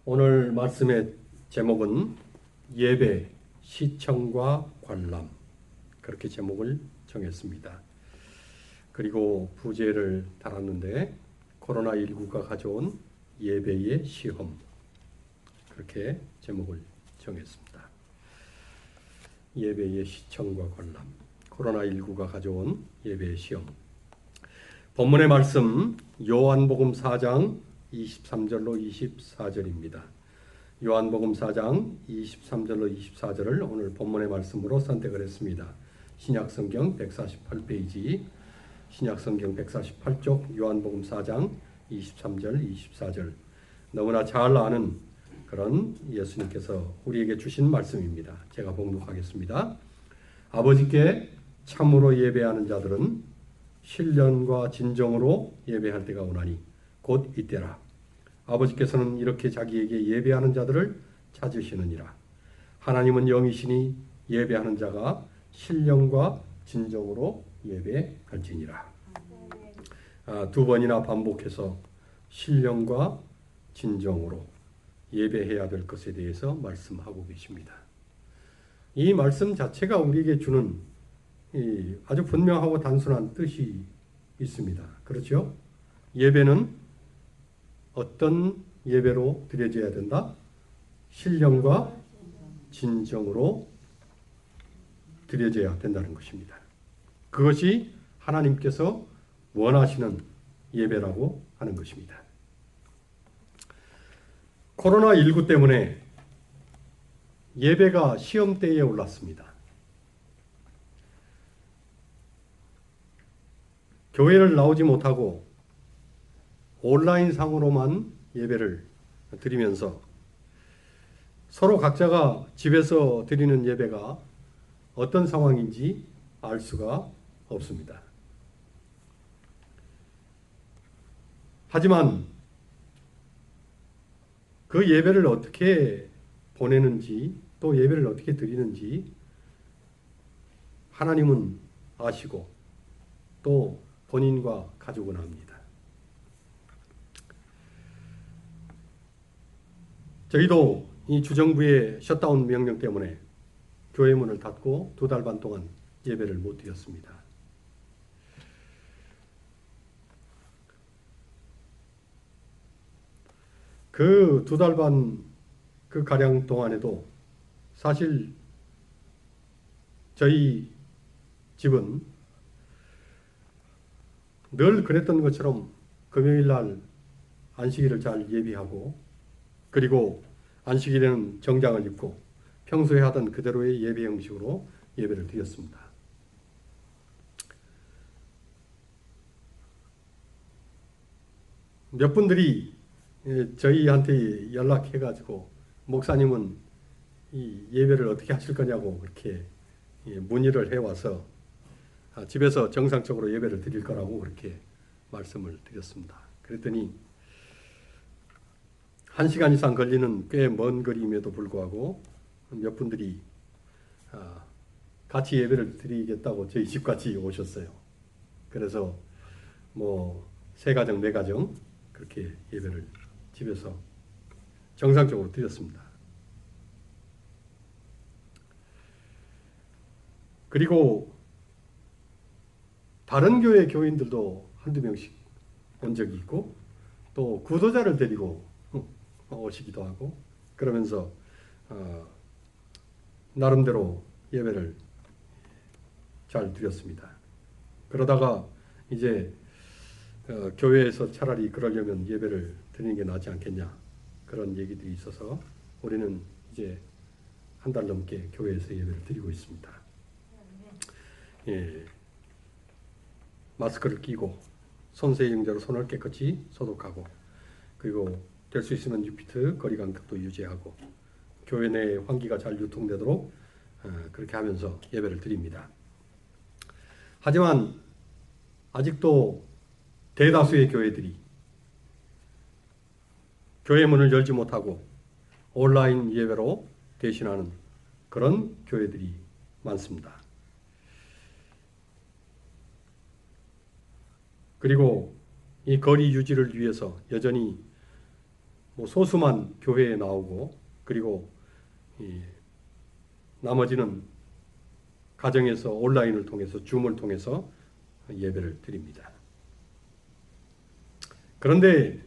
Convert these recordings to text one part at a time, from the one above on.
오늘 말씀의 제목은 예배, 시청과 관람, 그렇게 제목을 정했습니다. 그리고 부제를 달았는데 코로나19가 가져온 예배의 시험, 그렇게 제목을 정했습니다. 예배의 시청과 관람, 코로나19가 가져온 예배의 시험. 본문의 말씀 요한복음 4장 23절로 24절입니다. 요한복음 4장 23절로 24절을 오늘 본문의 말씀으로 선택을 했습니다. 신약성경 148페이지, 신약성경 148쪽 요한복음 4장 23절, 24절. 너무나 잘 아는 그런 예수님께서 우리에게 주신 말씀입니다. 제가 봉독하겠습니다. 아버지께 참으로 예배하는 자들은 신령과 진정으로 예배할 때가 오나니 곧 이때라. 아버지께서는 이렇게 자기에게 예배하는 자들을 찾으시느니라. 하나님은 영이시니 예배하는 자가 신령과 진정으로 예배할지니라. 두 번이나 반복해서 신령과 진정으로 예배해야 될 것에 대해서 말씀하고 계십니다. 이 말씀 자체가 우리에게 주는 아주 분명하고 단순한 뜻이 있습니다. 그렇죠? 예배는 어떤 예배로 드려져야 된다? 신령과 진정으로 드려져야 된다는 것입니다. 그것이 하나님께서 원하시는 예배라고 하는 것입니다. 코로나19 때문에 예배가 시험대에 올랐습니다. 교회를 나오지 못하고 온라인상으로만 예배를 드리면서 서로 각자가 집에서 드리는 예배가 어떤 상황인지 알 수가 없습니다. 하지만 그 예배를 어떻게 보내는지 또 예배를 어떻게 드리는지 하나님은 아시고 또 본인과 가족은 압니다. 저희도 이 주정부의 셧다운 명령 때문에 교회 문을 닫고 2달 반 동안 예배를 못 드렸습니다. 그 2달 반 그 가량 동안에도 사실 저희 집은 늘 그랬던 것처럼 금요일 날 안식일을 잘 예비하고 그리고 안식일에는 정장을 입고 평소에 하던 그대로의 예배 형식으로 예배를 드렸습니다. 몇 분들이 저희한테 연락해가지고 목사님은 이 예배를 어떻게 하실 거냐고 그렇게 문의를 해와서 집에서 정상적으로 예배를 드릴 거라고 그렇게 말씀을 드렸습니다. 그랬더니 1시간 이상 걸리는 꽤 먼 거리임에도 불구하고 몇 분들이 같이 예배를 드리겠다고 저희 집까지 오셨어요. 그래서 뭐 3가정, 4가정 그렇게 예배를 집에서 정상적으로 드렸습니다. 그리고 다른 교회 교인들도 한두 명씩 온 적이 있고 또 구도자를 데리고 오시기도 하고 그러면서 나름대로 예배를 잘 드렸습니다. 그러다가 이제 교회에서 차라리 그러려면 예배를 드리는 게 낫지 않겠냐 그런 얘기들이 있어서 우리는 이제 1달 넘게 교회에서 예배를 드리고 있습니다. 예, 마스크를 끼고 손세정제로 손을 깨끗이 소독하고 그리고 될 수 있으면 6피트 거리 간격도 유지하고 교회 내 환기가 잘 유통되도록 그렇게 하면서 예배를 드립니다. 하지만 아직도 대다수의 교회들이 교회 문을 열지 못하고 온라인 예배로 대신하는 그런 교회들이 많습니다. 그리고 이 거리 유지를 위해서 여전히 뭐 소수만 교회에 나오고 그리고 나머지는 가정에서 온라인을 통해서 줌을 통해서 예배를 드립니다. 그런데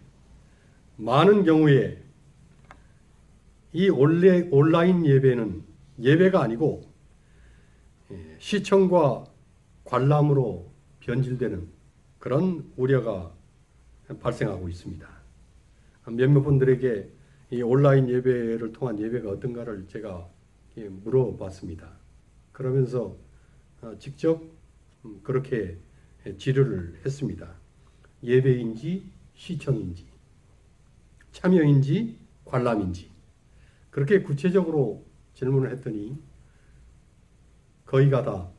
많은 경우에 이 온라인 예배는 예배가 아니고 시청과 관람으로 변질되는 그런 우려가 발생하고 있습니다. 몇몇 분들에게 이 온라인 예배를 통한 예배가 어떤가를 제가 물어봤습니다. 그러면서 직접 그렇게 질의를 했습니다. 예배인지 시청인지 참여인지 관람인지 그렇게 구체적으로 질문을 했더니 거의가 다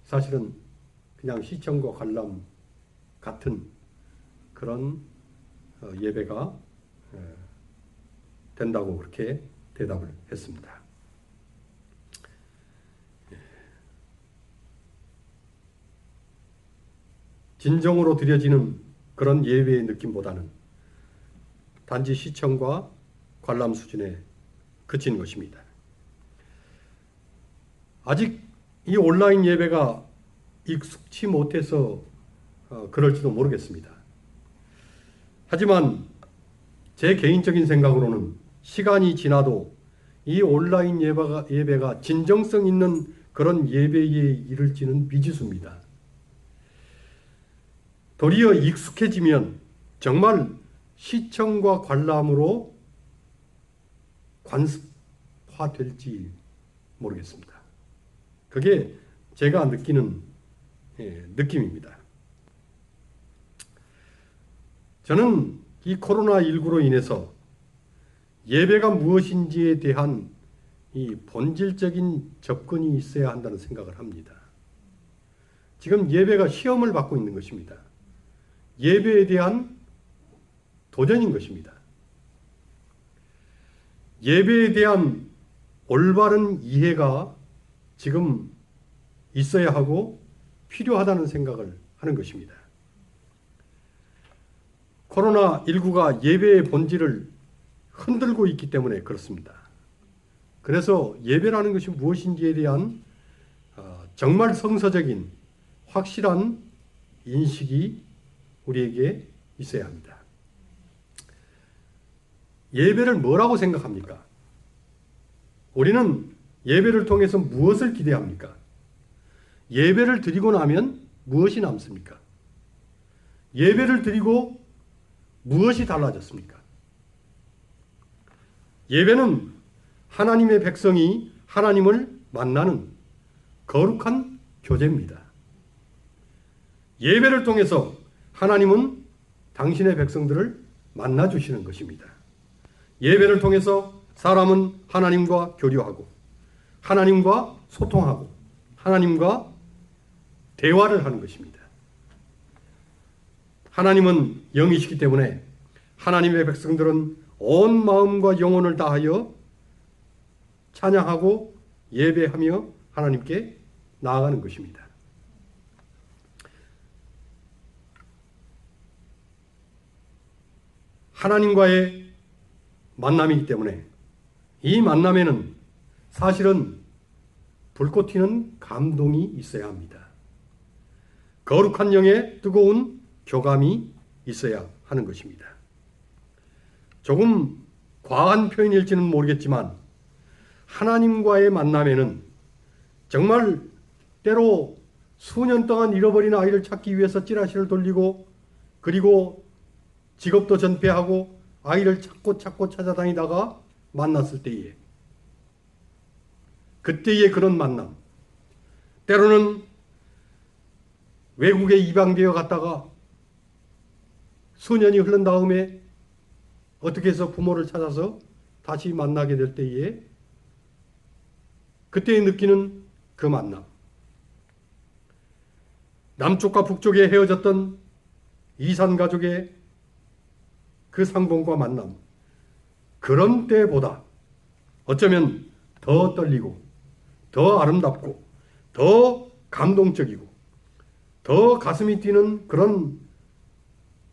사실은 그냥 시청과 관람 같은 그런 예배가 된다고 그렇게 대답을 했습니다. 진정으로 드려지는 그런 예배의 느낌보다는 단지 시청과 관람 수준에 그친 것입니다. 아직 이 온라인 예배가 익숙치 못해서 그럴지도 모르겠습니다. 하지만 제 개인적인 생각으로는 시간이 지나도 이 온라인 예배가 진정성 있는 그런 예배에 이를지는 미지수입니다. 도리어 익숙해지면 정말 시청과 관람으로 관습화될지 모르겠습니다. 그게 제가 느끼는 느낌입니다. 저는 이 코로나19로 인해서 예배가 무엇인지에 대한 이 본질적인 접근이 있어야 한다는 생각을 합니다. 지금 예배가 시험을 받고 있는 것입니다. 예배에 대한 도전인 것입니다. 예배에 대한 올바른 이해가 지금 있어야 하고 필요하다는 생각을 하는 것입니다. 코로나19가 예배의 본질을 흔들고 있기 때문에 그렇습니다. 그래서 예배라는 것이 무엇인지에 대한 정말 성서적인 확실한 인식이 우리에게 있어야 합니다. 예배를 뭐라고 생각합니까? 우리는 예배를 통해서 무엇을 기대합니까? 예배를 드리고 나면 무엇이 남습니까? 예배를 드리고 무엇이 달라졌습니까? 예배는 하나님의 백성이 하나님을 만나는 거룩한 교제입니다. 예배를 통해서 하나님은 당신의 백성들을 만나주시는 것입니다. 예배를 통해서 사람은 하나님과 교류하고 하나님과 소통하고 하나님과 대화를 하는 것입니다. 하나님은 영이시기 때문에 하나님의 백성들은 온 마음과 영혼을 다하여 찬양하고 예배하며 하나님께 나아가는 것입니다. 하나님과의 만남이기 때문에 이 만남에는 사실은 불꽃 튀는 감동이 있어야 합니다. 거룩한 영의 뜨거운 교감이 있어야 하는 것입니다. 조금 과한 표현일지는 모르겠지만 하나님과의 만남에는 정말 때로 수년 동안 잃어버린 아이를 찾기 위해서 찌라시를 돌리고 그리고 직업도 전폐하고 아이를 찾고 찾아다니다가 만났을 때에 그때의 그런 만남, 때로는 외국에 입양되어 갔다가 수년이 흐른 다음에 어떻게 해서 부모를 찾아서 다시 만나게 될 때에 그때 느끼는 그 만남, 남쪽과 북쪽에 헤어졌던 이산 가족의 그 상봉과 만남, 그런 때보다 어쩌면 더 떨리고 더 아름답고 더 감동적이고 더 가슴이 뛰는 그런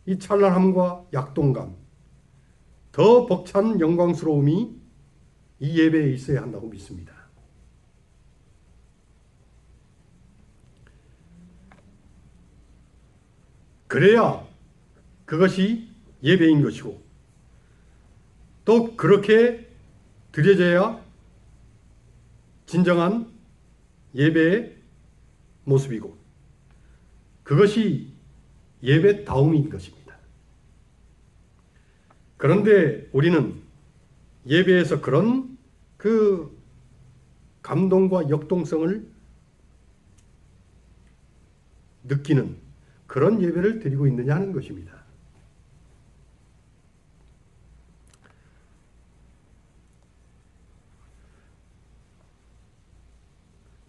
이 찬란함과 약동감, 더 벅찬 영광스러움이 이 예배에 있어야 한다고 믿습니다. 그래야 그것이 예배인 것이고, 또 그렇게 드려져야 진정한 예배의 모습이고, 그것이 예배다움인 것입니다. 그런데 우리는 예배에서 그런 그 감동과 역동성을 느끼는 그런 예배를 드리고 있느냐 하는 것입니다.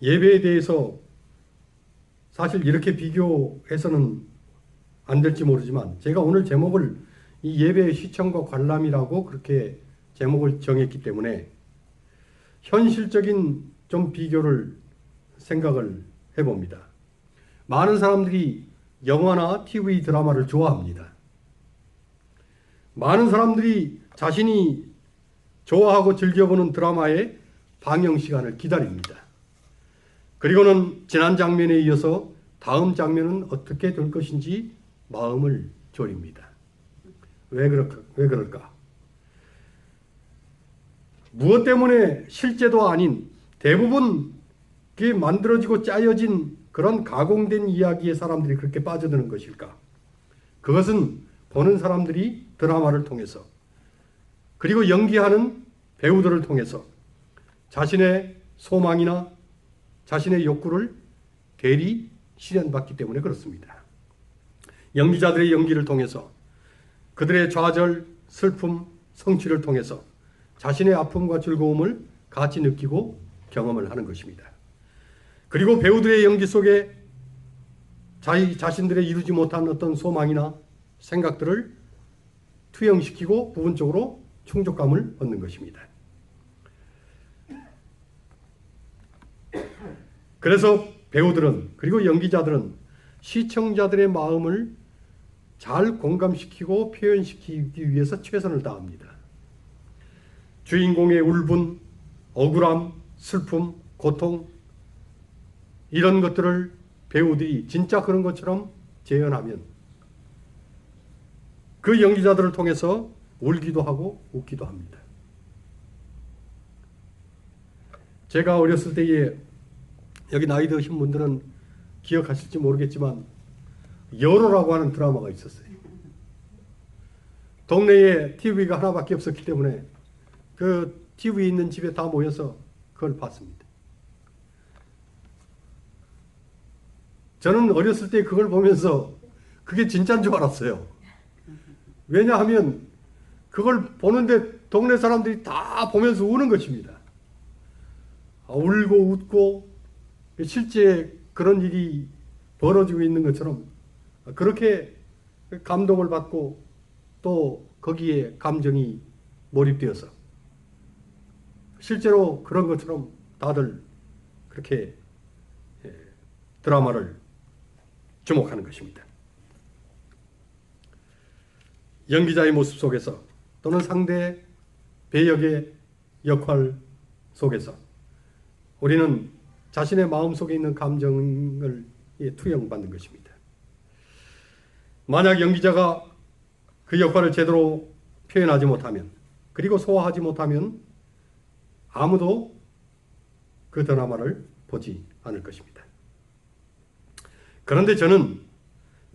예배에 대해서 사실 이렇게 비교해서는 안 될지 모르지만, 제가 오늘 제목을 이 예배의 시청과 관람이라고 그렇게 제목을 정했기 때문에 현실적인 좀 비교를 생각을 해봅니다. 많은 사람들이 영화나 TV 드라마를 좋아합니다. 많은 사람들이 자신이 좋아하고 즐겨보는 드라마의 방영 시간을 기다립니다. 그리고는 지난 장면에 이어서 다음 장면은 어떻게 될 것인지 마음을 졸입니다. 왜 그럴까? 무엇 때문에 실제도 아닌 대부분 그게 만들어지고 짜여진 그런 가공된 이야기에 사람들이 그렇게 빠져드는 것일까? 그것은 보는 사람들이 드라마를 통해서, 그리고 연기하는 배우들을 통해서 자신의 소망이나 자신의 욕구를 대리 실현받기 때문에 그렇습니다. 연기자들의 연기를 통해서, 그들의 좌절, 슬픔, 성취를 통해서 자신의 아픔과 즐거움을 같이 느끼고 경험을 하는 것입니다. 그리고 배우들의 연기 속에 자신들의 이루지 못한 어떤 소망이나 생각들을 투영시키고 부분적으로 충족감을 얻는 것입니다. 그래서 배우들은, 그리고 연기자들은 시청자들의 마음을 잘 공감시키고 표현시키기 위해서 최선을 다합니다. 주인공의 울분, 억울함, 슬픔, 고통, 이런 것들을 배우들이 진짜 그런 것처럼 재현하면 그 연기자들을 통해서 울기도 하고 웃기도 합니다. 제가 어렸을 때에, 여기 나이 드신 분들은 기억하실지 모르겠지만 여로라고 하는 드라마가 있었어요. 동네에 TV가 하나밖에 없었기 때문에 그 TV 있는 집에 다 모여서 그걸 봤습니다. 저는 어렸을 때 그걸 보면서 그게 진짜인 줄 알았어요. 왜냐하면 그걸 보는데 동네 사람들이 다 보면서 우는 것입니다. 울고 웃고 실제 그런 일이 벌어지고 있는 것처럼 그렇게 감동을 받고 또 거기에 감정이 몰입되어서 실제로 그런 것처럼 다들 그렇게 드라마를 주목하는 것입니다. 연기자의 모습 속에서 또는 상대 배역의 역할 속에서 우리는 자신의 마음속에 있는 감정을 투영받는 것입니다. 만약 연기자가 그 역할을 제대로 표현하지 못하면, 그리고 소화하지 못하면 아무도 그 드라마를 보지 않을 것입니다. 그런데 저는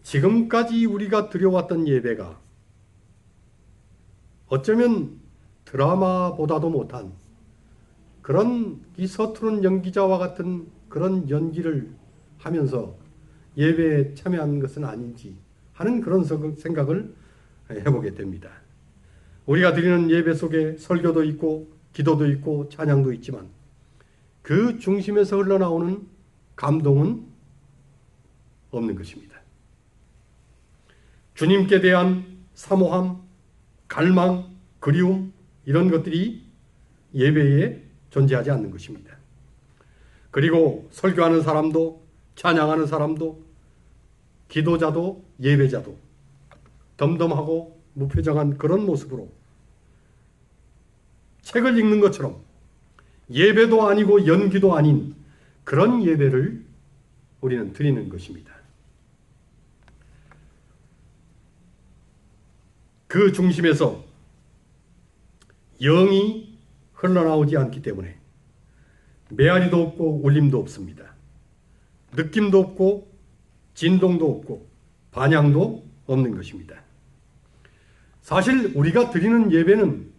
지금까지 우리가 드려왔던 예배가 어쩌면 드라마보다도 못한 그런 이 서투른 연기자와 같은 그런 연기를 하면서 예배에 참여한 것은 아닌지 하는 그런 생각을 해보게 됩니다. 우리가 드리는 예배 속에 설교도 있고 기도도 있고 찬양도 있지만 그 중심에서 흘러나오는 감동은 없는 것입니다. 주님께 대한 사모함, 갈망, 그리움, 이런 것들이 예배에 존재하지 않는 것입니다. 그리고 설교하는 사람도, 찬양하는 사람도, 기도자도, 예배자도 덤덤하고 무표정한 그런 모습으로 책을 읽는 것처럼 예배도 아니고 연기도 아닌 그런 예배를 우리는 드리는 것입니다. 그 중심에서 영이 흘러나오지 않기 때문에 메아리도 없고 울림도 없습니다. 느낌도 없고 진동도 없고 반향도 없는 것입니다. 사실 우리가 드리는 예배는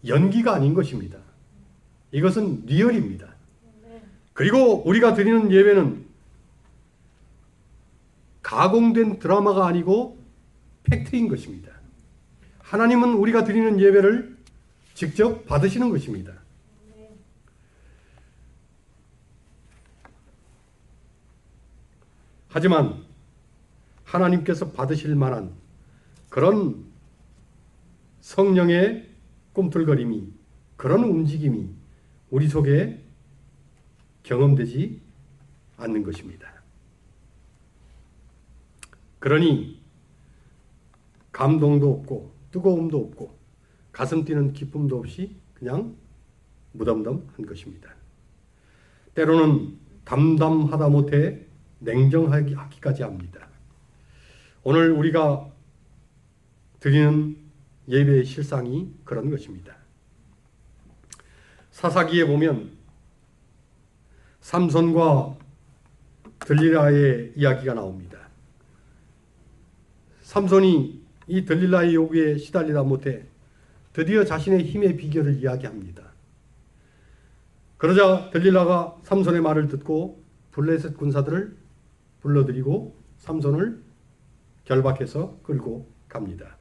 연기가 아닌 것입니다. 이것은 리얼입니다. 그리고 우리가 드리는 예배는 가공된 드라마가 아니고 팩트인 것입니다. 하나님은 우리가 드리는 예배를 직접 받으시는 것입니다. 하지만 하나님께서 받으실 만한 그런 성령의 꿈틀거림이, 그런 움직임이 우리 속에 경험되지 않는 것입니다. 그러니 감동도 없고 뜨거움도 없고 가슴 뛰는 기쁨도 없이 그냥 무덤덤한 것입니다. 때로는 담담하다 못해 냉정하기까지 합니다. 오늘 우리가 드리는 예배의 실상이 그런 것입니다. 사사기에 보면 삼손과 들릴라의 이야기가 나옵니다. 삼손이 이 들릴라의 요구에 시달리다 못해 드디어 자신의 힘의 비결을 이야기합니다. 그러자 들릴라가 삼손의 말을 듣고 블레셋 군사들을 불러들이고 삼손을 결박해서 끌고 갑니다.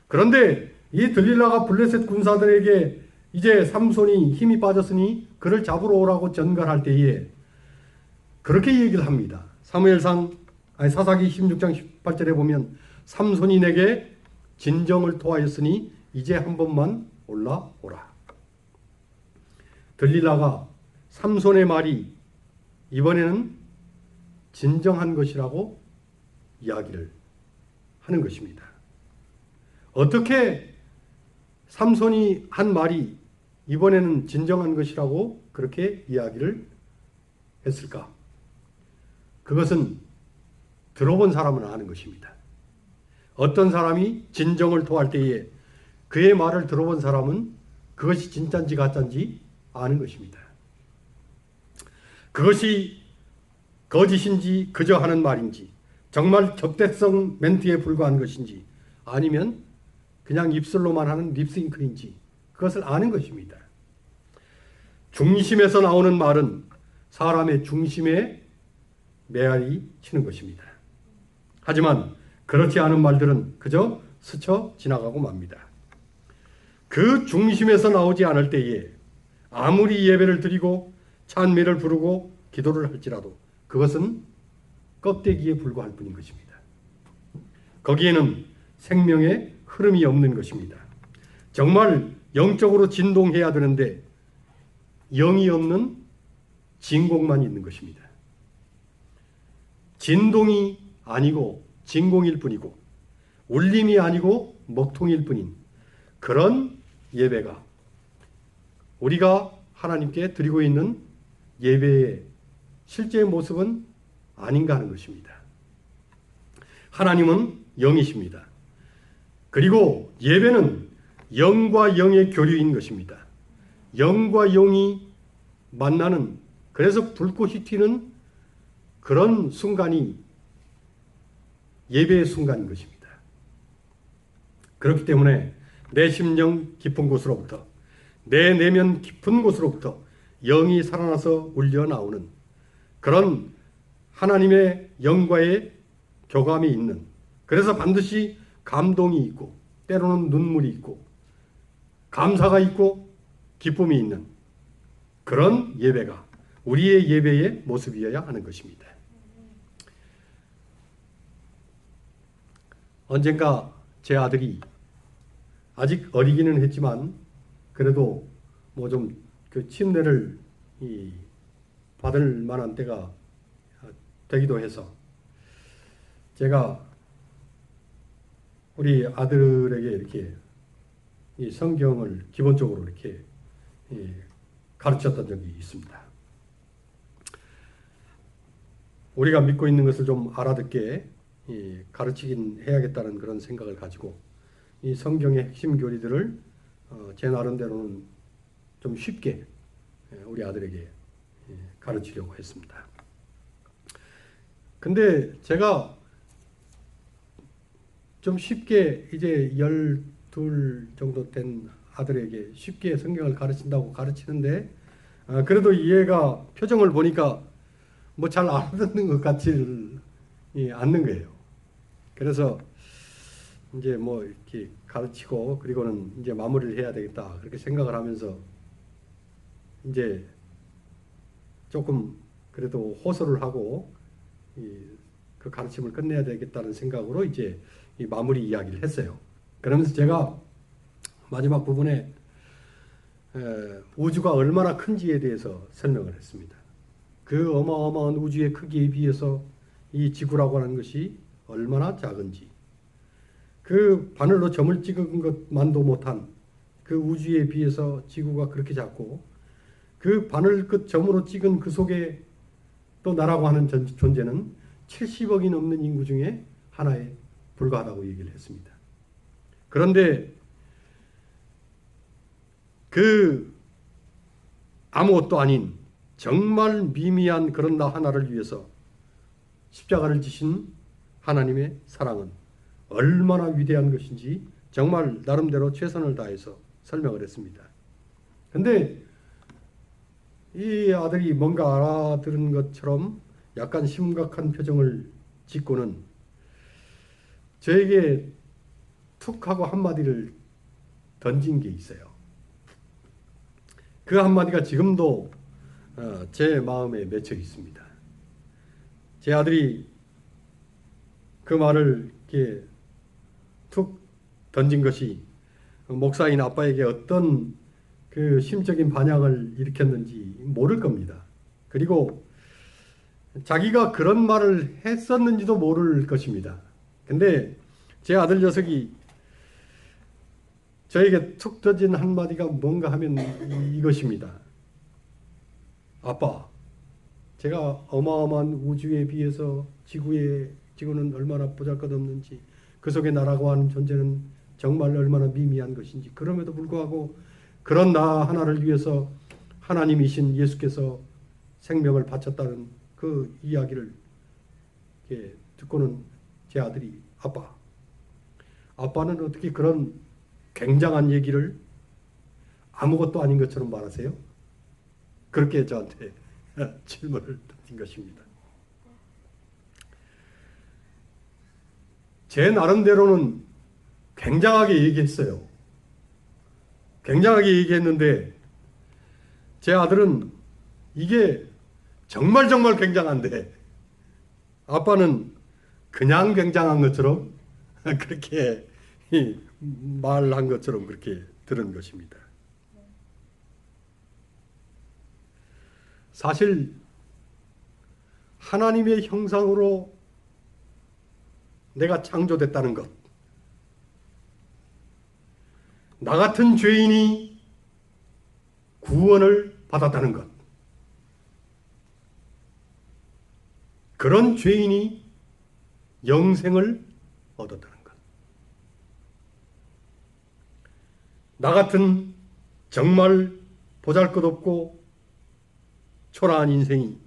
그런데 이 들릴라가 블레셋 군사들에게 이제 삼손이 힘이 빠졌으니 그를 잡으러 오라고 전갈할 때에 그렇게 얘기를 합니다. 사사기 16장 18절에 보면 삼손이 내게 진정을 토하였으니 이제 한 번만 올라오라. 들릴라가 삼손의 말이 이번에는 진정한 것이라고 이야기를 하는 것입니다. 어떻게 삼손이 한 말이 이번에는 진정한 것이라고 그렇게 이야기를 했을까? 그것은 들어본 사람은 아는 것입니다. 어떤 사람이 진정을 토할 때에 그의 말을 들어본 사람은 그것이 진짠지 가짠지 아는 것입니다. 그것이 거짓인지 그저 하는 말인지 정말 적대성 멘트에 불과한 것인지 아니면 그냥 입술로만 하는 립싱크인지 그것을 아는 것입니다. 중심에서 나오는 말은 사람의 중심에 메아리 치는 것입니다. 하지만 그렇지 않은 말들은 그저 스쳐 지나가고 맙니다. 그 중심에서 나오지 않을 때에 아무리 예배를 드리고 찬미를 부르고 기도를 할지라도 그것은 껍데기에 불과할 뿐인 것입니다. 거기에는 생명의 흐름이 없는 것입니다. 정말 영적으로 진동해야 되는데 영이 없는 진공만 있는 것입니다. 진동이 아니고 진공일 뿐이고 울림이 아니고 먹통일 뿐인 그런 예배가 우리가 하나님께 드리고 있는 예배의 실제 모습은 아닌가 하는 것입니다. 하나님은 영이십니다. 그리고 예배는 영과 영의 교류인 것입니다. 영과 영이 만나는, 그래서 불꽃이 튀는 그런 순간이 예배의 순간인 것입니다. 그렇기 때문에 내 심령 깊은 곳으로부터, 내 내면 깊은 곳으로부터 영이 살아나서 울려 나오는 그런 하나님의 영과의 교감이 있는, 그래서 반드시 감동이 있고 때로는 눈물이 있고 감사가 있고 기쁨이 있는 그런 예배가 우리의 예배의 모습이어야 하는 것입니다. 언젠가 제 아들이 아직 어리기는 했지만 그래도 뭐 좀 그 침례를 받을 만한 때가 되기도 해서 제가 우리 아들에게 이렇게 이 성경을 기본적으로 이렇게 가르쳤던 적이 있습니다. 우리가 믿고 있는 것을 좀 알아듣게 가르치긴 해야겠다는 그런 생각을 가지고 이 성경의 핵심 교리들을 제 나름대로는 좀 쉽게 우리 아들에게 가르치려고 했습니다. 근데 제가 좀 쉽게 이제 12 정도 된 아들에게 쉽게 성경을 가르친다고 가르치는데 그래도 얘가 표정을 보니까 뭐 잘 알아듣는 것 같지 않는 거예요. 그래서 이제 뭐 이렇게 가르치고 그리고는 이제 마무리를 해야 되겠다 그렇게 생각을 하면서 이제 조금 그래도 호소를 하고 그 가르침을 끝내야 되겠다는 생각으로 이제 이 마무리 이야기를 했어요. 그러면서 제가 마지막 부분에 우주가 얼마나 큰지에 대해서 설명을 했습니다. 그 어마어마한 우주의 크기에 비해서 이 지구라고 하는 것이 얼마나 작은지, 그 바늘로 점을 찍은 것만도 못한 그 우주에 비해서 지구가 그렇게 작고, 그 바늘 끝 점으로 찍은 그 속에 또 나라고 하는 존재는 70억이 넘는 인구 중에 하나에 불과하다고 얘기를 했습니다. 그런데 그 아무것도 아닌 정말 미미한 그런 나 하나를 위해서 십자가를 지신 하나님의 사랑은 얼마나 위대한 것인지 정말 나름대로 최선을 다해서 설명을 했습니다. 근데 이 아들이 뭔가 알아들은 것처럼 약간 심각한 표정을 짓고는 저에게 툭 하고 한마디를 던진 게 있어요. 그 한마디가 지금도 제 마음에 맺혀 있습니다. 제 아들이 그 말을 이렇게 툭 던진 것이 목사인 아빠에게 어떤 그 심적인 반향을 일으켰는지 모를 겁니다. 그리고 자기가 그런 말을 했었는지도 모를 것입니다. 근데 제 아들 녀석이 저에게 툭 던진 한마디가 뭔가 하면 이것입니다. 아빠, 제가 어마어마한 우주에 비해서 지구는 얼마나 보잘것없는지, 그 속에 나라고 하는 존재는 정말 얼마나 미미한 것인지, 그럼에도 불구하고 그런 나 하나를 위해서 하나님이신 예수께서 생명을 바쳤다는 그 이야기를 듣고는 제 아들이 아빠는 어떻게 그런 굉장한 얘기를 아무것도 아닌 것처럼 말하세요? 그렇게 저한테 질문을 던진 것입니다. 제 나름대로는 굉장하게 얘기했어요. 굉장하게 얘기했는데 제 아들은 이게 정말 굉장한데 아빠는 그냥 굉장한 것처럼 그렇게 말한 것처럼 그렇게 들은 것입니다. 사실 하나님의 형상으로 내가 창조됐다는 것, 나 같은 죄인이 구원을 받았다는 것, 그런 죄인이 영생을 얻었다는 것, 나 같은 정말 보잘것없고 초라한 인생이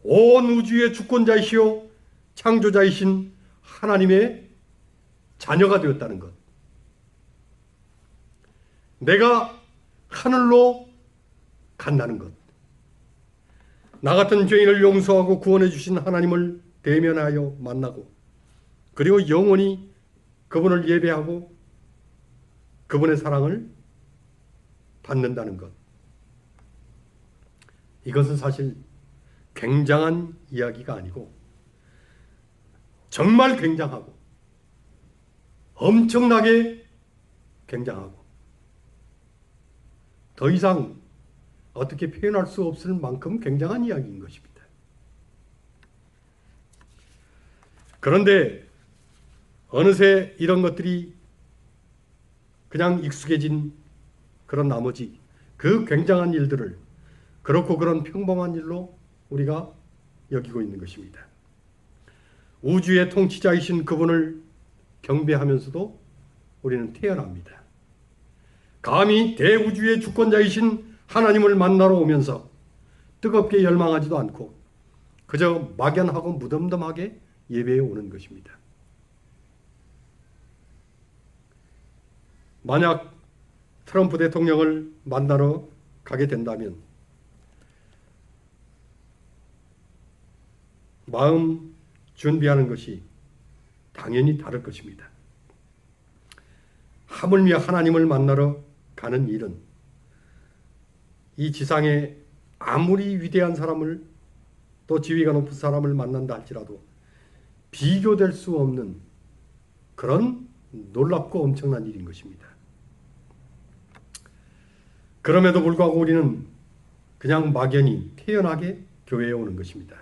온 우주의 주권자이시오 창조자이신 하나님의 자녀가 되었다는 것, 내가 하늘로 간다는 것, 나 같은 죄인을 용서하고 구원해 주신 하나님을 대면하여 만나고 그리고 영원히 그분을 예배하고 그분의 사랑을 받는다는 것, 이것은 사실 굉장한 이야기가 아니고 정말 굉장하고 엄청나게 굉장하고 더 이상 어떻게 표현할 수 없을 만큼 굉장한 이야기인 것입니다. 그런데 어느새 이런 것들이 그냥 익숙해진 그런 나머지 그 굉장한 일들을 그렇고 그런 평범한 일로 우리가 여기고 있는 것입니다. 우주의 통치자이신 그분을 경배하면서도 우리는 태어납니다. 감히 대우주의 주권자이신 하나님을 만나러 오면서 뜨겁게 열망하지도 않고 그저 막연하고 무덤덤하게 예배에 오는 것입니다. 만약 트럼프 대통령을 만나러 가게 된다면 마음 준비하는 것이 당연히 다를 것입니다. 하물며 하나님을 만나러 가는 일은 이 지상에 아무리 위대한 사람을 또 지위가 높은 사람을 만난다 할지라도 비교될 수 없는 그런 놀랍고 엄청난 일인 것입니다. 그럼에도 불구하고 우리는 그냥 막연히 태연하게 교회에 오는 것입니다.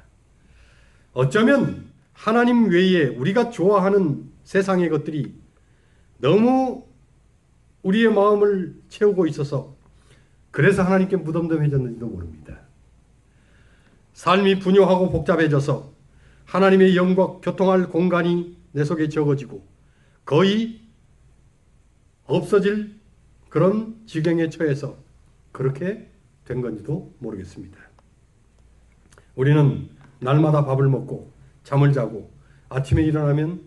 어쩌면 하나님 외에 우리가 좋아하는 세상의 것들이 너무 우리의 마음을 채우고 있어서 그래서 하나님께 무덤덤해졌는지도 모릅니다. 삶이 분유하고 복잡해져서 하나님의 영과 교통할 공간이 내 속에 적어지고 거의 없어질 그런 지경에 처해서 그렇게 된 건지도 모르겠습니다. 우리는 날마다 밥을 먹고 잠을 자고 아침에 일어나면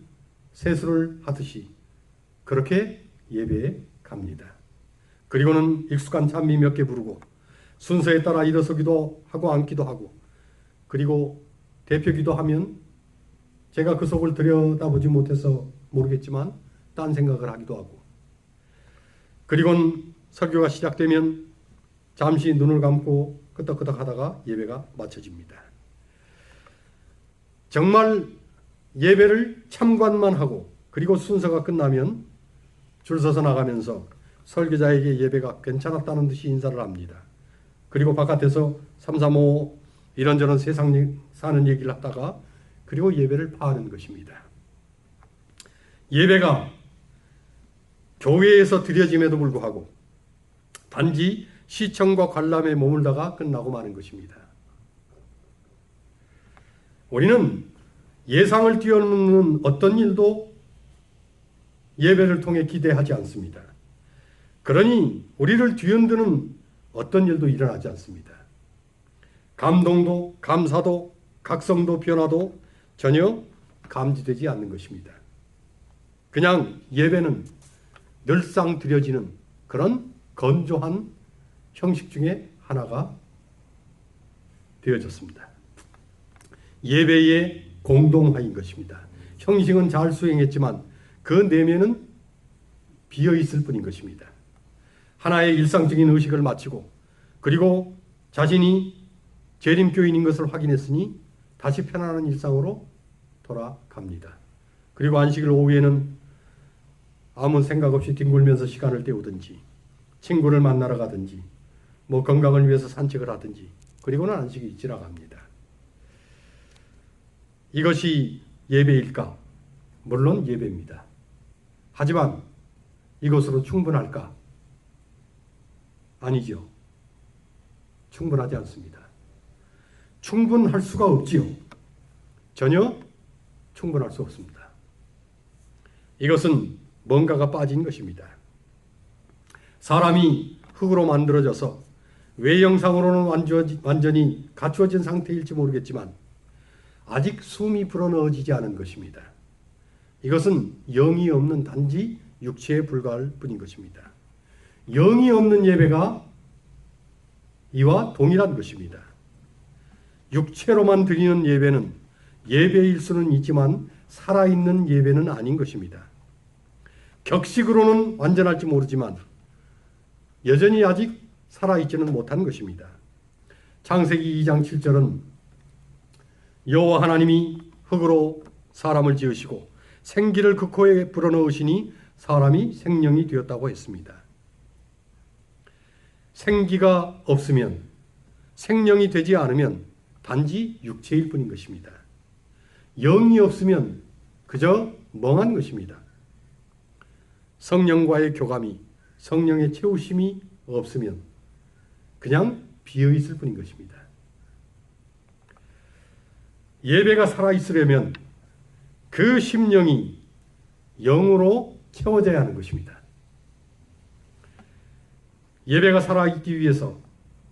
세수를 하듯이 그렇게 예배에 갑니다. 그리고는 익숙한 찬미 몇 개 부르고 순서에 따라 일어서기도 하고 앉기도 하고 그리고 대표기도 하면 제가 그 속을 들여다보지 못해서 모르겠지만 딴 생각을 하기도 하고 그리고는 설교가 시작되면 잠시 눈을 감고 끄덕끄덕 하다가 예배가 마쳐집니다. 정말 예배를 참관만 하고 그리고 순서가 끝나면 줄 서서 나가면서 설교자에게 예배가 괜찮았다는 듯이 인사를 합니다. 그리고 바깥에서 335 이런저런 세상 사는 얘기를 하다가 그리고 예배를 파하는 것입니다. 예배가 교회에서 드려짐에도 불구하고 단지 시청과 관람에 머물다가 끝나고 마는 것입니다. 우리는 예상을 뛰어넘는 어떤 일도 예배를 통해 기대하지 않습니다. 그러니 우리를 뒤흔드는 어떤 일도 일어나지 않습니다. 감동도 감사도 각성도 변화도 전혀 감지되지 않는 것입니다. 그냥 예배는 늘상 드려지는 그런 건조한 형식 중에 하나가 되어졌습니다. 예배의 공동화인 것입니다. 형식은 잘 수행했지만 그 내면은 비어있을 뿐인 것입니다. 하나의 일상적인 의식을 마치고 그리고 자신이 재림교인인 것을 확인했으니 다시 편안한 일상으로 돌아갑니다. 그리고 안식일 오후에는 아무 생각 없이 뒹굴면서 시간을 때우든지 친구를 만나러 가든지 뭐 건강을 위해서 산책을 하든지 그리고는 안식이 지나갑니다. 이것이 예배일까? 물론 예배입니다. 하지만 이것으로 충분할까? 아니죠. 충분하지 않습니다. 충분할 수가 없지요. 전혀 충분할 수 없습니다. 이것은 뭔가가 빠진 것입니다. 사람이 흙으로 만들어져서 외형상으로는 완전히 갖추어진 상태일지 모르겠지만 아직 숨이 불어넣어지지 않은 것입니다. 이것은 영이 없는 단지 육체에 불과할 뿐인 것입니다. 영이 없는 예배가 이와 동일한 것입니다. 육체로만 드리는 예배는 예배일 수는 있지만 살아있는 예배는 아닌 것입니다. 격식으로는 완전할지 모르지만 여전히 아직 살아있지는 못한 것입니다. 창세기 2장 7절은 여호와 하나님이 흙으로 사람을 지으시고 생기를 그 코에 불어넣으시니 사람이 생명이 되었다고 했습니다. 생기가 없으면 생명이 되지 않으면 단지 육체일 뿐인 것입니다. 영이 없으면 그저 멍한 것입니다. 성령과의 교감이 성령의 채우심이 없으면 그냥 비어있을 뿐인 것입니다. 예배가 살아있으려면 그 심령이 영으로 채워져야 하는 것입니다. 예배가 살아있기 위해서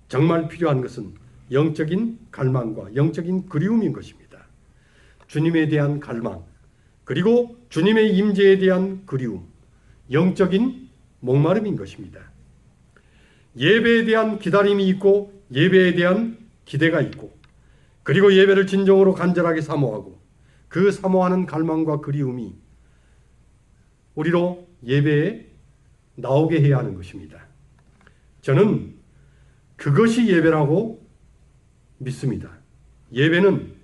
정말 필요한 것은 영적인 갈망과 영적인 그리움인 것입니다. 주님에 대한 갈망, 그리고 주님의 임재에 대한 그리움, 영적인 목마름인 것입니다. 예배에 대한 기다림이 있고 예배에 대한 기대가 있고, 그리고 예배를 진정으로 간절하게 사모하고 그 사모하는 갈망과 그리움이 우리로 예배에 나오게 해야 하는 것입니다. 저는 그것이 예배라고 믿습니다. 예배는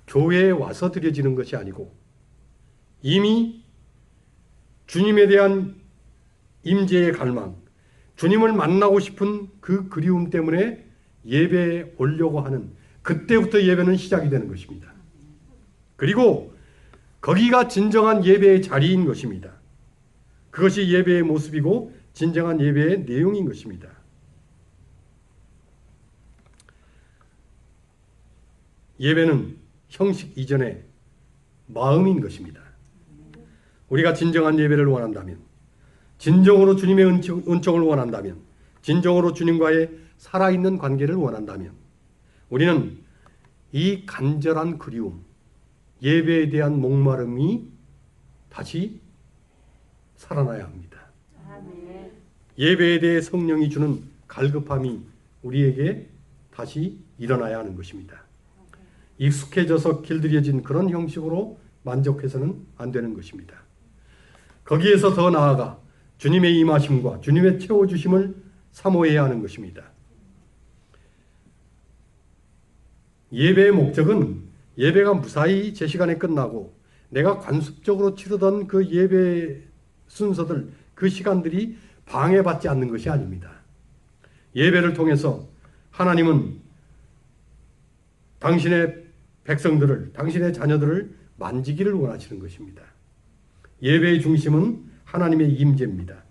교회에 와서 드려지는 것이 아니고 이미 주님에 대한 임재의 갈망, 주님을 만나고 싶은 그 그리움 때문에 예배에 오려고 하는, 그때부터 예배는 시작이 되는 것입니다. 그리고 거기가 진정한 예배의 자리인 것입니다. 그것이 예배의 모습이고 진정한 예배의 내용인 것입니다. 예배는 형식 이전의 마음인 것입니다. 우리가 진정한 예배를 원한다면, 진정으로 주님의 은총을 원한다면, 진정으로 주님과의 살아있는 관계를 원한다면 우리는 이 간절한 그리움, 예배에 대한 목마름이 다시 살아나야 합니다. 예배에 대해 성령이 주는 갈급함이 우리에게 다시 일어나야 하는 것입니다. 익숙해져서 길들여진 그런 형식으로 만족해서는 안 되는 것입니다. 거기에서 더 나아가 주님의 임하심과 주님의 채워주심을 사모해야 하는 것입니다. 예배의 목적은 예배가 무사히 제 시간에 끝나고 내가 관습적으로 치르던 그 예배 순서들, 그 시간들이 방해받지 않는 것이 아닙니다. 예배를 통해서 하나님은 당신의 백성들을, 당신의 자녀들을 만지기를 원하시는 것입니다. 예배의 중심은 하나님의 임재입니다.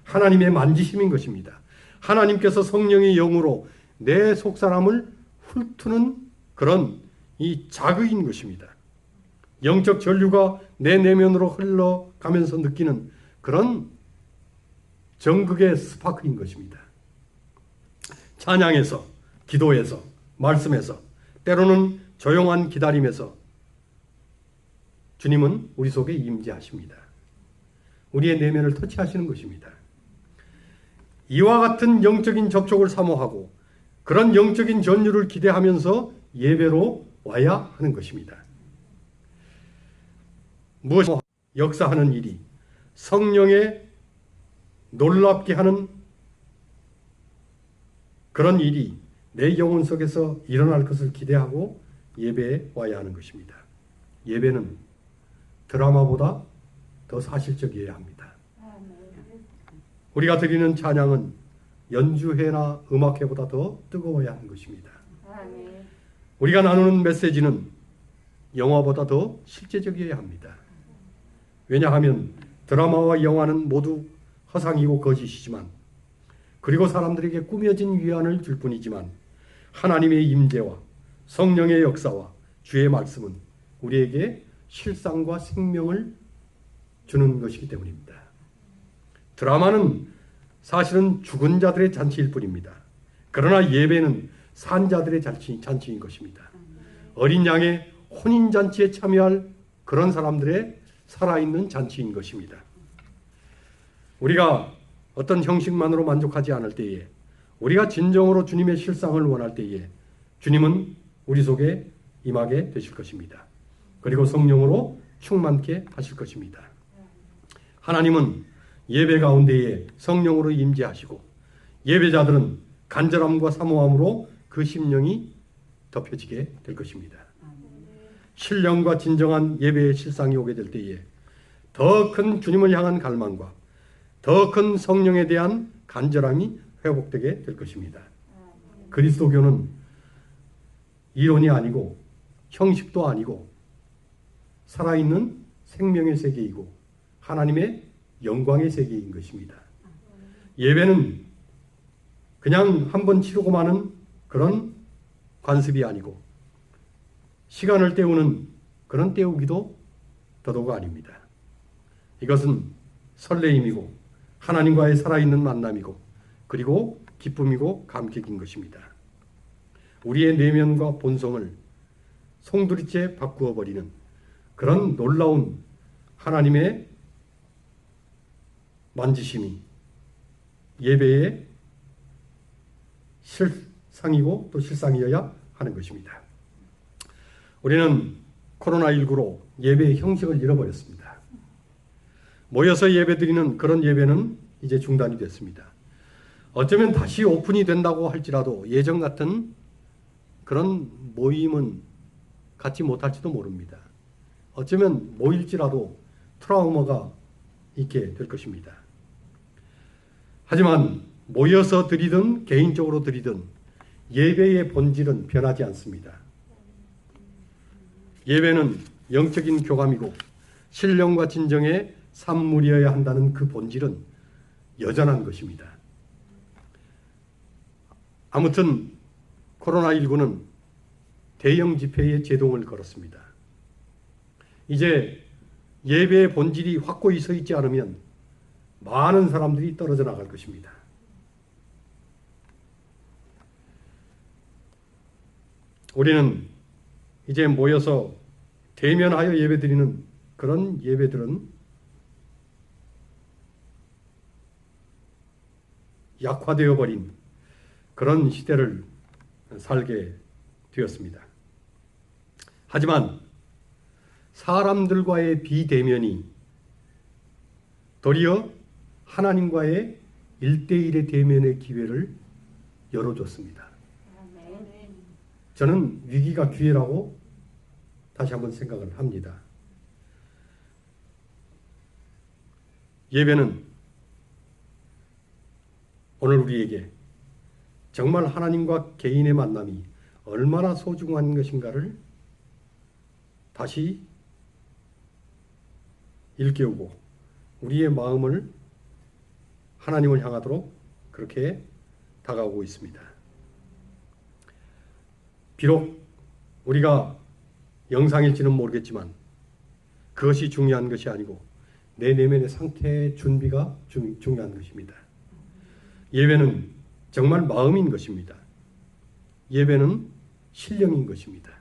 하나님의 만지심인 것입니다. 하나님께서 성령의 영으로 내 속사람을 훑는 그런 이 자극인 것입니다. 영적 전류가 내 내면으로 흘러가면서 느끼는 그런 정극의 스파크인 것입니다. 찬양에서, 기도에서, 말씀에서, 때로는 조용한 기다림에서 주님은 우리 속에 임재하십니다. 우리의 내면을 터치하시는 것입니다. 이와 같은 영적인 접촉을 사모하고 그런 영적인 전율을 기대하면서 예배로 와야 하는 것입니다. 무엇이 역사하는 일이, 성령의 놀랍게 하는 그런 일이 내 영혼 속에서 일어날 것을 기대하고 예배에 와야 하는 것입니다. 예배는 드라마보다 더 사실적이어야 합니다. 우리가 드리는 찬양은 연주회나 음악회보다 더 뜨거워야 하는 것입니다. 우리가 나누는 메시지는 영화보다 더 실제적이어야 합니다. 왜냐하면 드라마와 영화는 모두 허상이고 거짓이지만, 그리고 사람들에게 꾸며진 위안을 줄 뿐이지만, 하나님의 임재와 성령의 역사와 주의 말씀은 우리에게 실상과 생명을 주는 것이기 때문입니다. 드라마는 사실은 죽은 자들의 잔치일 뿐입니다. 그러나 예배는 산 자들의 잔치인 것입니다. 어린 양의 혼인잔치에 참여할 그런 사람들의 살아있는 잔치인 것입니다. 우리가 어떤 형식만으로 만족하지 않을 때에, 우리가 진정으로 주님의 실상을 원할 때에 주님은 우리 속에 임하게 되실 것입니다. 그리고 성령으로 충만케 하실 것입니다. 하나님은 예배 가운데에 성령으로 임재하시고 예배자들은 간절함과 사모함으로 그 심령이 덮여지게 될 것입니다. 신령과 진정한 예배의 실상이 오게 될 때에 더 큰 주님을 향한 갈망과 더 큰 성령에 대한 간절함이 회복되게 될 것입니다. 그리스도교는 이론이 아니고 형식도 아니고 살아있는 생명의 세계이고 하나님의 영광의 세계인 것입니다. 예배는 그냥 한 번 치르고 마는 그런 관습이 아니고 시간을 때우는 그런 때우기도 더더욱 아닙니다. 이것은 설레임이고 하나님과의 살아있는 만남이고 그리고 기쁨이고 감격인 것입니다. 우리의 내면과 본성을 송두리째 바꾸어 버리는 그런 놀라운 하나님의 만지심이 예배의 실상이고 또 실상이어야 하는 것입니다. 우리는 코로나19로 예배의 형식을 잃어버렸습니다. 모여서 예배드리는 그런 예배는 이제 중단이 됐습니다. 어쩌면 다시 오픈이 된다고 할지라도 예전 같은 그런 모임은 갖지 못할지도 모릅니다. 어쩌면 모일지라도 트라우마가 있게 될 것입니다. 하지만 모여서 드리든 개인적으로 드리든 예배의 본질은 변하지 않습니다. 예배는 영적인 교감이고 신령과 진정의 산물이어야 한다는 그 본질은 여전한 것입니다. 아무튼 코로나19는 대형 집회에 제동을 걸었습니다. 이제 예배의 본질이 확고히 서 있지 않으면 많은 사람들이 떨어져 나갈 것입니다. 우리는 이제 모여서 대면하여 예배드리는 그런 예배들은 약화되어 버린 그런 시대를 살게 되었습니다. 하지만 사람들과의 비대면이 도리어 하나님과의 1대1의 대면의 기회를 열어줬습니다. 저는 위기가 기회라고 다시 한번 생각을 합니다. 예배는 오늘 우리에게 정말 하나님과 개인의 만남이 얼마나 소중한 것인가를 다시 일깨우고 우리의 마음을 하나님을 향하도록 그렇게 다가오고 있습니다. 비록 우리가 영상일지는 모르겠지만 그것이 중요한 것이 아니고 내 내면의 상태의 준비가 중요한 것입니다. 예배는 정말 마음인 것입니다. 예배는 신령인 것입니다.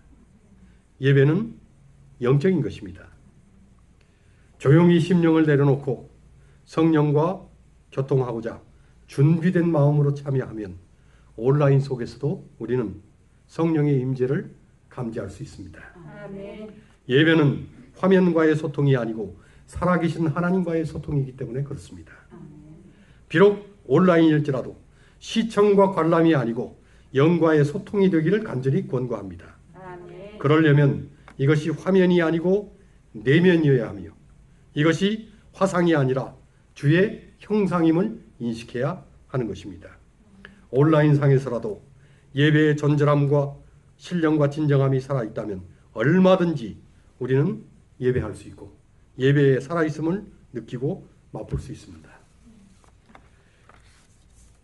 예배는 영적인 것입니다. 조용히 심령을 내려놓고 성령과 교통하고자 준비된 마음으로 참여하면 온라인 속에서도 우리는 성령의 임재를 감지할 수 있습니다. 아멘. 예배는 화면과의 소통이 아니고 살아계신 하나님과의 소통이기 때문에 그렇습니다. 비록 온라인일지라도 시청과 관람이 아니고 영과의 소통이 되기를 간절히 권고합니다. 아멘. 그러려면 이것이 화면이 아니고 내면이어야 하며 이것이 화상이 아니라 주의 형상임을 인식해야 하는 것입니다. 온라인상에서라도 예배의 존재함과 신령과 진정함이 살아있다면 얼마든지 우리는 예배할 수 있고 예배의 살아있음을 느끼고 맛볼 수 있습니다.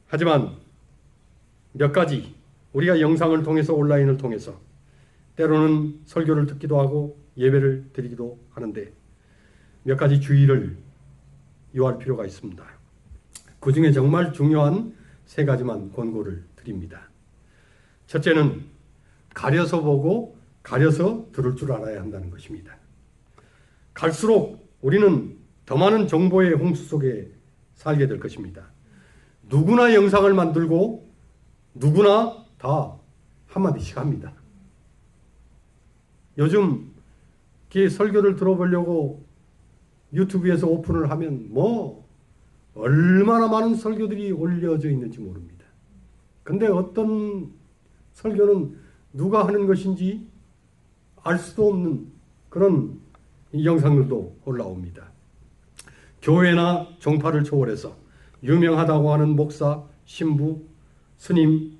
하지만 몇 가지 우리가 영상을 통해서 온라인을 통해서 때로는 설교를 듣기도 하고 예배를 드리기도 하는데 몇 가지 주의를 요할 필요가 있습니다. 그 중에 정말 중요한 세 가지만 권고를 드립니다. 첫째는 가려서 보고 가려서 들을 줄 알아야 한다는 것입니다. 갈수록 우리는 더 많은 정보의 홍수 속에 살게 될 것입니다. 누구나 영상을 만들고 누구나 다 한마디씩 합니다. 요즘 설교를 들어보려고 유튜브에서 오픈을 하면 얼마나 많은 설교들이 올려져 있는지 모릅니다. 근데 어떤 설교는 누가 하는 것인지 알 수도 없는 그런 영상들도 올라옵니다. 교회나 종파를 초월해서 유명하다고 하는 목사, 신부, 스님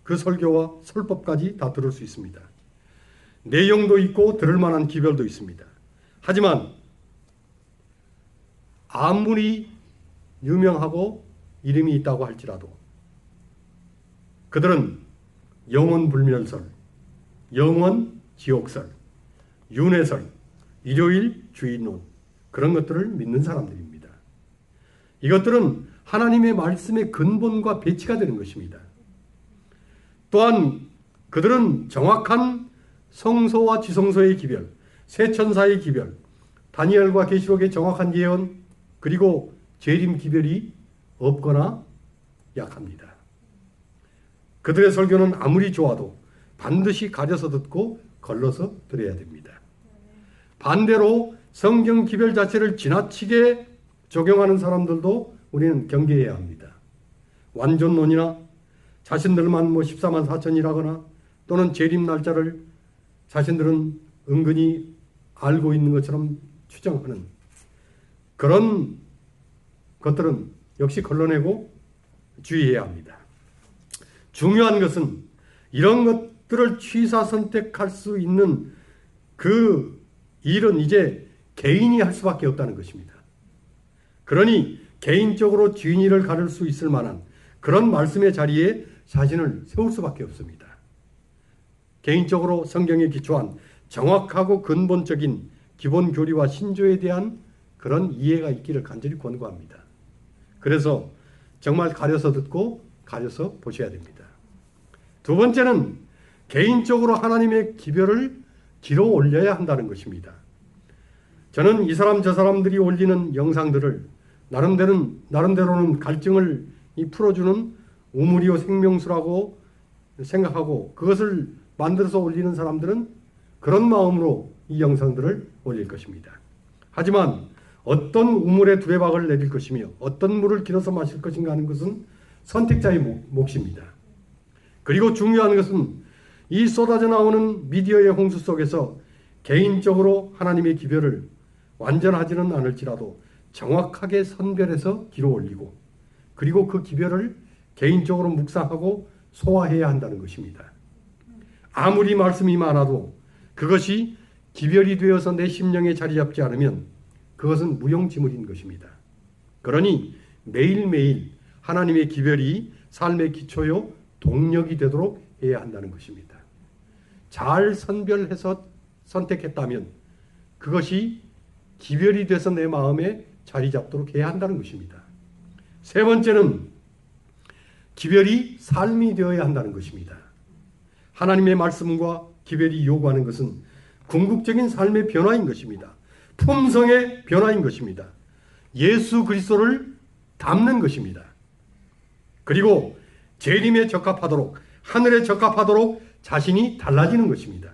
그 설교와 설법까지 다 들을 수 있습니다. 내용도 있고 들을 만한 기별도 있습니다. 하지만 아무리 유명하고 이름이 있다고 할지라도 그들은 영원 불멸설, 영원 지옥설, 윤회설, 일요일 주일론 그런 것들을 믿는 사람들입니다. 이것들은 하나님의 말씀의 근본과 배치가 되는 것입니다. 또한 그들은 정확한 성소와 지성소의 기별, 세 천사의 기별, 다니엘과 계시록의 정확한 예언, 그리고 재림 기별이 없거나 약합니다. 그들의 설교는 아무리 좋아도 반드시 가려서 듣고 걸러서 들어야 됩니다. 반대로 성경 기별 자체를 지나치게 적용하는 사람들도 우리는 경계해야 합니다. 완전론이나 자신들만 14만 4천이라거나 또는 재림 날짜를 자신들은 은근히 알고 있는 것처럼 추정하는 그런 것들은 역시 걸러내고 주의해야 합니다. 중요한 것은 이런 것들을 취사 선택할 수 있는 그 일은 이제 개인이 할 수밖에 없다는 것입니다. 그러니 개인적으로 진리를 가를 수 있을 만한 그런 말씀의 자리에 자신을 세울 수밖에 없습니다. 개인적으로 성경에 기초한 정확하고 근본적인 기본 교리와 신조에 대한 그런 이해가 있기를 간절히 권고합니다. 그래서 정말 가려서 듣고 가려서 보셔야 됩니다. 두 번째는 개인적으로 하나님의 기별을 길어 올려야 한다는 것입니다. 저는 이 사람 저 사람들이 올리는 영상들을 나름대로는 갈증을 풀어주는 우물이요 생명수라고 생각하고 그것을 만들어서 올리는 사람들은 그런 마음으로 이 영상들을 올릴 것입니다. 하지만 어떤 우물에 두레박을 내릴 것이며 어떤 물을 길어서 마실 것인가 하는 것은 선택자의 몫입니다. 그리고 중요한 것은 이 쏟아져 나오는 미디어의 홍수 속에서 개인적으로 하나님의 기별을 완전하지는 않을지라도 정확하게 선별해서 길어 올리고 그리고 그 기별을 개인적으로 묵상하고 소화해야 한다는 것입니다. 아무리 말씀이 많아도 그것이 기별이 되어서 내 심령에 자리 잡지 않으면 그것은 무용지물인 것입니다. 그러니 매일매일 하나님의 기별이 삶의 기초요 동력이 되도록 해야 한다는 것입니다. 잘 선별해서 선택했다면 그것이 기별이 돼서 내 마음에 자리 잡도록 해야 한다는 것입니다. 세 번째는 기별이 삶이 되어야 한다는 것입니다. 하나님의 말씀과 기별이 요구하는 것은 궁극적인 삶의 변화인 것입니다. 품성의 변화인 것입니다. 예수 그리스도를 닮는 것입니다. 그리고 재림에 적합하도록 하늘에 적합하도록 자신이 달라지는 것입니다.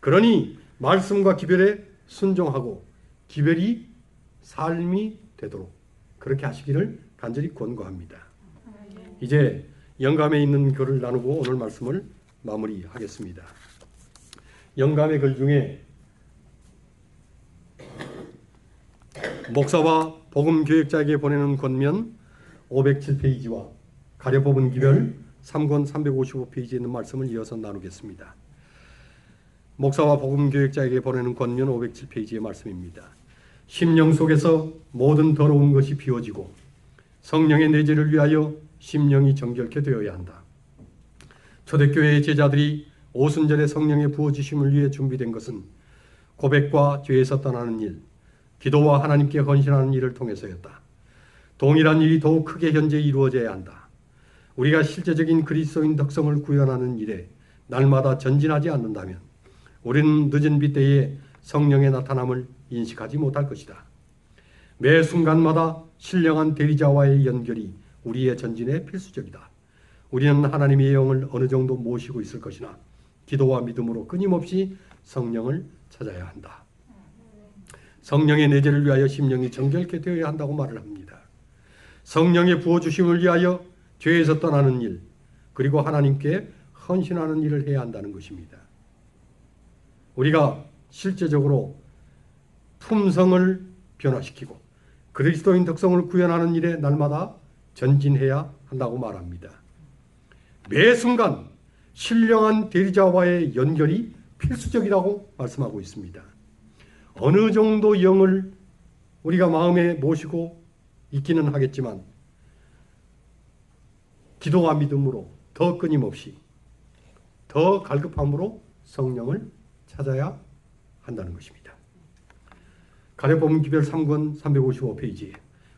그러니 말씀과 기별에 순종하고 기별이 삶이 되도록 그렇게 하시기를 간절히 권고합니다. 이제 영감에 있는 글을 나누고 오늘 말씀을 마무리하겠습니다. 영감의 글 중에 목사와 복음교역자에게 보내는 권면 507페이지와 가려뽑은 기별 3권 355페이지에 있는 말씀을 이어서 나누겠습니다. 목사와 복음교역자에게 보내는 권면 507페이지의 말씀입니다. 심령 속에서 모든 더러운 것이 비워지고 성령의 내재를 위하여 심령이 정결케 되어야 한다. 초대교회의 제자들이 오순절에 성령의 부어주심을 위해 준비된 것은 고백과 죄에서 떠나는 일, 기도와 하나님께 헌신하는 일을 통해서였다. 동일한 일이 더욱 크게 현재 이루어져야 한다. 우리가 실제적인 그리스도인 덕성을 구현하는 일에 날마다 전진하지 않는다면 우리는 늦은 빗대에 성령의 나타남을 인식하지 못할 것이다. 매 순간마다 신령한 대리자와의 연결이 우리의 전진에 필수적이다. 우리는 하나님의 영을 어느 정도 모시고 있을 것이나 기도와 믿음으로 끊임없이 성령을 찾아야 한다. 성령의 내재를 위하여 심령이 정결케 되어야 한다고 말을 합니다. 성령의 부어주심을 위하여 죄에서 떠나는 일, 그리고 하나님께 헌신하는 일을 해야 한다는 것입니다. 우리가 실제적으로 품성을 변화시키고 그리스도인 덕성을 구현하는 일에 날마다 전진해야 한다고 말합니다. 매 순간 신령한 대리자와의 연결이 필수적이라고 말씀하고 있습니다. 어느 정도 영을 우리가 마음에 모시고 있기는 하겠지만 기도와 믿음으로 더 끊임없이 더 갈급함으로 성령을 찾아야 한다는 것입니다. 가랴복음 기별 3권 355페이지에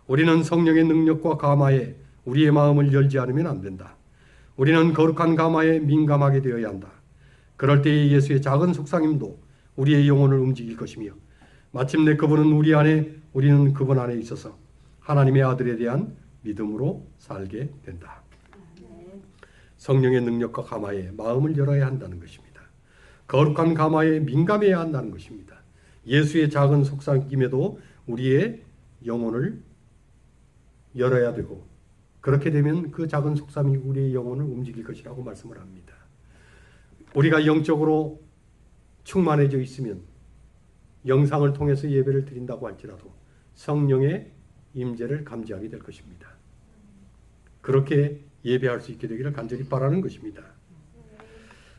우리는 성령의 능력과 감화에 우리의 마음을 열지 않으면 안 된다. 우리는 거룩한 감화에 민감하게 되어야 한다. 그럴 때에 예수의 작은 속삭임도 우리의 영혼을 움직일 것이며 마침내 그분은 우리 안에 우리는 그분 안에 있어서 하나님의 아들에 대한 믿음으로 살게 된다. 성령의 능력과 감화에 마음을 열어야 한다는 것입니다. 거룩한 감화에 민감해야 한다는 것입니다. 예수의 작은 속삭임에도 우리의 영혼을 열어야 되고 그렇게 되면 그 작은 속삭임이 우리의 영혼을 움직일 것이라고 말씀을 합니다. 우리가 영적으로 충만해져 있으면 영상을 통해서 예배를 드린다고 할지라도 성령의 임재를 감지하게 될 것입니다. 그렇게 예배할 수 있게 되기를 간절히 바라는 것입니다.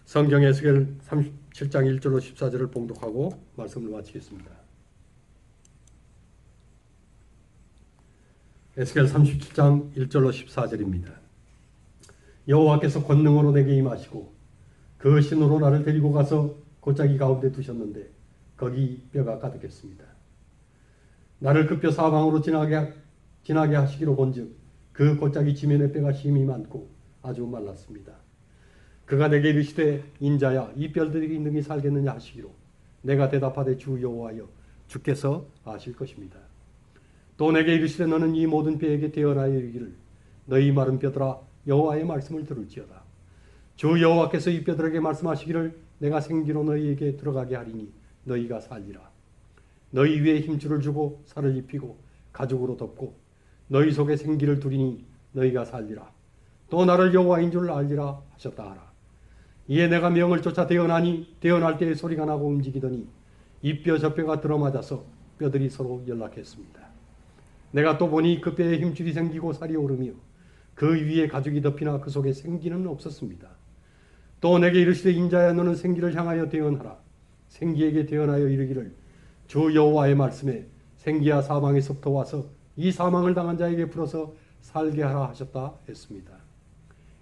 성경 에스겔 37장 1절로 14절을 봉독하고 말씀을 마치겠습니다. 에스겔 37장 1절로 14절입니다. 여호와께서 권능으로 내게 임하시고 그 신으로 나를 데리고 가서 골짜기 가운데 두셨는데 거기 뼈가 가득했습니다. 나를 그 뼈 사방으로 지나게 하시기로 본즉 그 골짜기 지면에 뼈가 심히 많고 아주 말랐습니다. 그가 내게 이르시되 인자야 이 뼈들이 능히 살겠느냐 하시기로 내가 대답하되 주 여호와여 주께서 아실 것입니다. 또 내게 이르시되 너는 이 모든 뼈에게 대언하여 이르기를 너희 마른 뼈들아 여호와의 말씀을 들을지어다. 주 여호와께서 이 뼈들에게 말씀하시기를 내가 생기로 너희에게 들어가게 하리니 너희가 살리라. 너희 위에 힘줄을 주고 살을 입히고 가죽으로 덮고 너희 속에 생기를 두리니 너희가 살리라. 또 나를 여호와인 줄 알리라 하셨다 하라. 이에 내가 명을 쫓아 대언하니 대언할 때에 소리가 나고 움직이더니 이 뼈 저 뼈가 들어맞아서 뼈들이 서로 연락했습니다. 내가 또 보니 그 뼈에 힘줄이 생기고 살이 오르며 그 위에 가죽이 덮이나 그 속에 생기는 없었습니다. 또 내게 이르시되 인자야 너는 생기를 향하여 대언하라. 생기에게 대언하여 이르기를 주 여호와의 말씀에 생기야 사망에서부터 와서 이 사망을 당한 자에게 풀어서 살게 하라 하셨다 했습니다.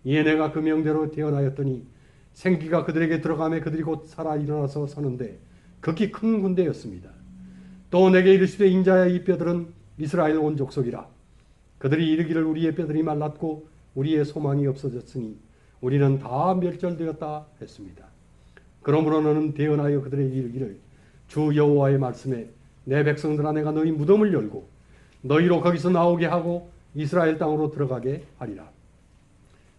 이에 내가 그 명대로 대언하였더니 생기가 그들에게 들어가매 그들이 곧 살아 일어나서 서는데 극히 큰 군대였습니다. 또 내게 이르시되 인자야 이 뼈들은 이스라엘 온 족속이라. 그들이 이르기를 우리의 뼈들이 말랐고 우리의 소망이 없어졌으니 우리는 다 멸절되었다 했습니다. 그러므로 너는 대언하여 그들에게 이르기를 주 여호와의 말씀에 내 백성들아 내가 너희 무덤을 열고 너희로 거기서 나오게 하고 이스라엘 땅으로 들어가게 하리라.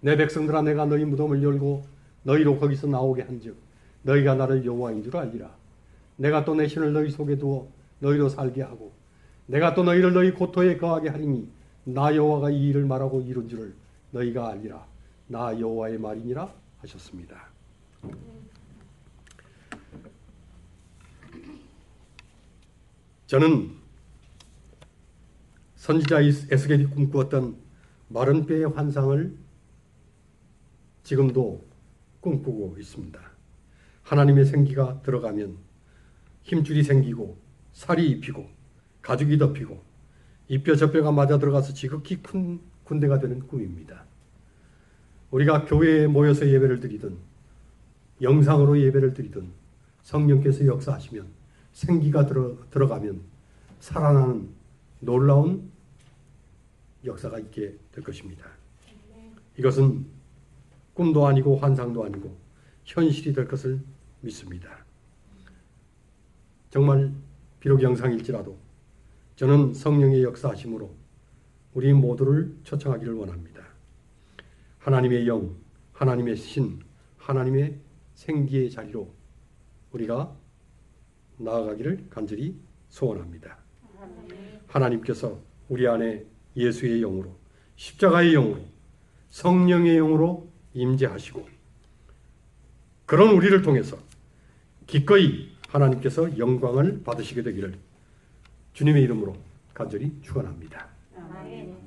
내 백성들아 내가 너희 무덤을 열고 너희로 거기서 나오게 한즉 너희가 나를 여호와인 줄 알리라. 내가 또 내 신을 너희 속에 두어 너희로 살게 하고 내가 또 너희를 너희 고토에 거하게 하리니 나 여호와가 이 일을 말하고 이룬 줄을 너희가 알리라. 나 여호와의 말이니라 하셨습니다. 저는 선지자 에스겔이 꿈꾸었던 마른 뼈의 환상을 지금도 꿈꾸고 있습니다. 하나님의 생기가 들어가면 힘줄이 생기고 살이 입히고 가죽이 덮이고 이 뼈 저 뼈가 맞아 들어가서 지극히 큰 군대가 되는 꿈입니다. 우리가 교회에 모여서 예배를 드리든 영상으로 예배를 드리든 성령께서 역사하시면 생기가 들어가면 살아나는 놀라운 역사가 있게 될 것입니다. 이것은 꿈도 아니고 환상도 아니고 현실이 될 것을 믿습니다. 정말 비록 영상일지라도 저는 성령의 역사하심으로 우리 모두를 초청하기를 원합니다. 하나님의 영, 하나님의 신, 하나님의 생기의 자리로 우리가 나아가기를 간절히 소원합니다. 하나님께서 우리 안에 예수의 영으로 십자가의 영으로 성령의 영으로 임재하시고 그런 우리를 통해서 기꺼이 하나님께서 영광을 받으시게 되기를 주님의 이름으로 간절히 축원합니다. 아멘.